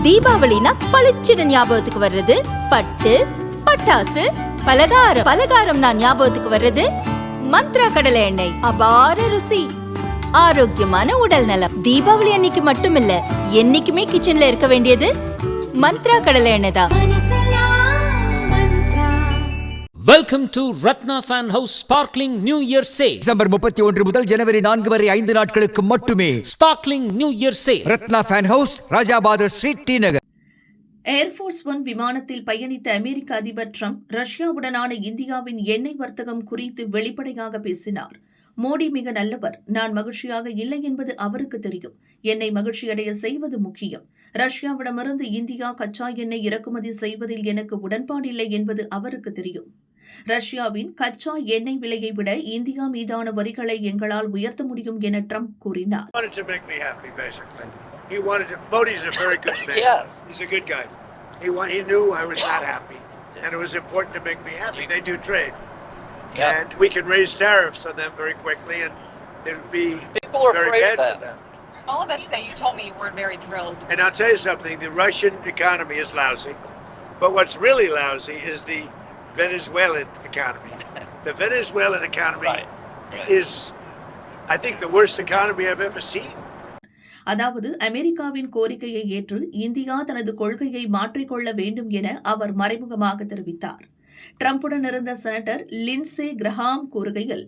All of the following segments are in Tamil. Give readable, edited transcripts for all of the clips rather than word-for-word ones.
தீபாவளினா பளிச்சிட ஞாபகத்துக்கு வர்றது பட்டு, பட்டாசு, பலகாரம். பலகாரம் நான் ஞாபகத்துக்கு வர்றது மந்த்ரா கடலை எண்ணெய். அபார ருசி, ஆரோக்கியமான உடல் நலம். தீபாவளி அன்னைக்கு மட்டும் இல்ல, என்னைக்குமே கிச்சன்ல இருக்க வேண்டியது மந்த்ரா கடலை எண்ணெய் தான். Welcome to Ratna Fan House Sparkling New Year Sale. December 31 முதல் ஜனவரி 4 வரை 5 நாட்களுக்கு மட்டுமே. Sparkling New Year Sale. Ratna fan house, Rajabadar street, T Nagar. Air force one விமானத்தில் பயணித்த அமெரிக்க அதிபர் ட்ரம்ப் ரஷ்யாவுடனான இந்தியாவின் எண்ணெய் வர்த்தகம் குறித்து வெளிப்படையாக பேசினார். மோடி மிக நல்லவர், நான் மகிழ்ச்சியாக இல்லை என்பது அவருக்கு தெரியும். என்னை மகிழ்ச்சியடைய செய்வது முக்கியம். ரஷ்யாவிடமிருந்து இந்தியா கச்சா எண்ணெய் இறக்குமதி செய்வதில் எனக்கு உடன்பாடில்லை என்பது அவருக்கு தெரியும். ரஷ்யாவின் கச்சா எண்ணெய் விலையை விட இந்தியா மீதான வரிகளை எங்களால் உயர்த்த முடியும் என ட்ரம்ப் கூறினார். Modi's a very good man. Yes. He's a good guy. He knew I was not happy, and it was important to make me happy. They do trade. Yep. And we can raise tariffs on them very quickly, and it would be People are very afraid bad of for that. them. All of that to say, you told me you weren't very thrilled. And I'll tell you something, the Russian economy is lousy, but what's really lousy is the Venezuelan economy. The Venezuelan economy is, I think, the worst economy I've ever seen. அதாவது அமெரிக்காவின் கோரிக்கையை ஏற்று இந்தியா தனது கொள்கையை மாற்றிக்கொள்ள வேண்டும் என அவர் மறைமுகமாக தெரிவித்தார். ட்ரம்புடன் இருந்த செனட்டர் லின்சே கிரஹாம் கூறுகையில்,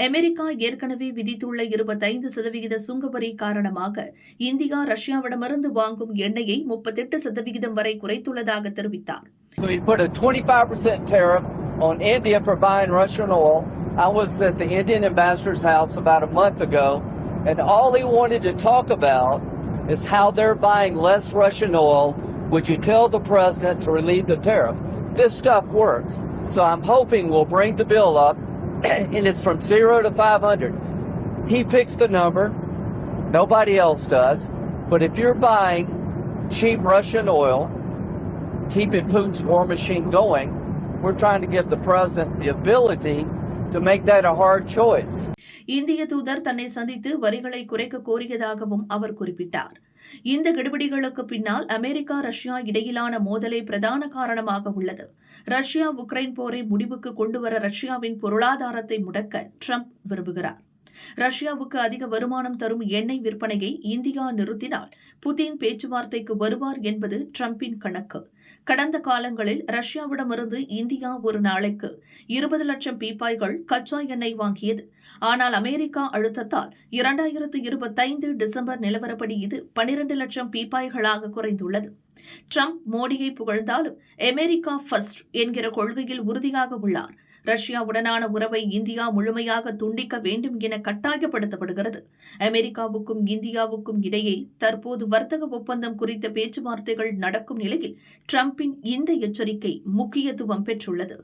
அமெரிக்கா ஏற்கனவே விதித்துள்ள 25% சுங்கவரி காரணமாக இந்தியா ரஷ்யாவிடமிருந்து வாங்கும் எண்ணெயை 38% வரை குறைத்துள்ளதாக தெரிவித்தார். So he put a 25% tariff on India for buying Russian oil. I was at the Indian ambassador's house about a month ago, and all he wanted to talk about is how they're buying less Russian oil. Would you tell the president to relieve the tariff? This stuff works. So I'm hoping we'll bring the bill up, and it's from 0 to 500. He picks the number. Nobody else does. But if you're buying cheap Russian oil, keeping Putin's war machine going, we're trying to give the president the ability to make that a hard choice. இந்திய தூதர் தன்னை சந்தித்து வரிகளை குறைக்க கோரியதாகவும் அவர் குறிப்பிட்டார். இந்த கெடுபிடிகளுக்கு பின்னால் அமெரிக்கா ரஷ்யா இடையிலான மோதலே பிரதான காரணமாக உள்ளது. ரஷ்யா உக்ரைன் போரை முடிவுக்கு கொண்டுவர ரஷ்யாவின் பொருளாதாரத்தை முடக்க ட்ரம்ப் விரும்புகிறார். ரஷ்யாவுக்கு அதிக வருமானம் தரும் எண்ணெய் விற்பனையை இந்தியா நிறுத்தினால் புதின் பேச்சுவார்த்தைக்கு வருவார் என்பது ட்ரம்பின் கணக்கு. கடந்த காலங்களில் ரஷ்யாவிடமிருந்து இந்தியா ஒரு நாளைக்கு 20 லட்சம் பீப்பாய்கள் கச்சா எண்ணெய் வாங்கியது. ஆனால் அமெரிக்கா அழுத்தத்தால் 2025 டிசம்பர் நிலவரப்படி இது 12 லட்சம் பீப்பாய்களாக குறைந்துள்ளது. ட்ரம்ப் மோடியை புகழ்ந்தாலும் அமெரிக்கா ஃபர்ஸ்ட் என்கிற கொள்கையில் உறுதியாக உள்ளார். ரஷ்யாவுடனான உறவை இந்தியா முழுமையாக துண்டிக்க வேண்டும் என கட்டாயப்படுத்தப்படுகிறது. அமெரிக்காவுக்கும் இந்தியாவுக்கும் இடையே தற்போது வர்த்தக ஒப்பந்தம் குறித்த பேச்சுவார்த்தைகள் நடக்கும் நிலையில் ட்ரம்பின் இந்த எச்சரிக்கை முக்கியத்துவம் பெற்றுள்ளது.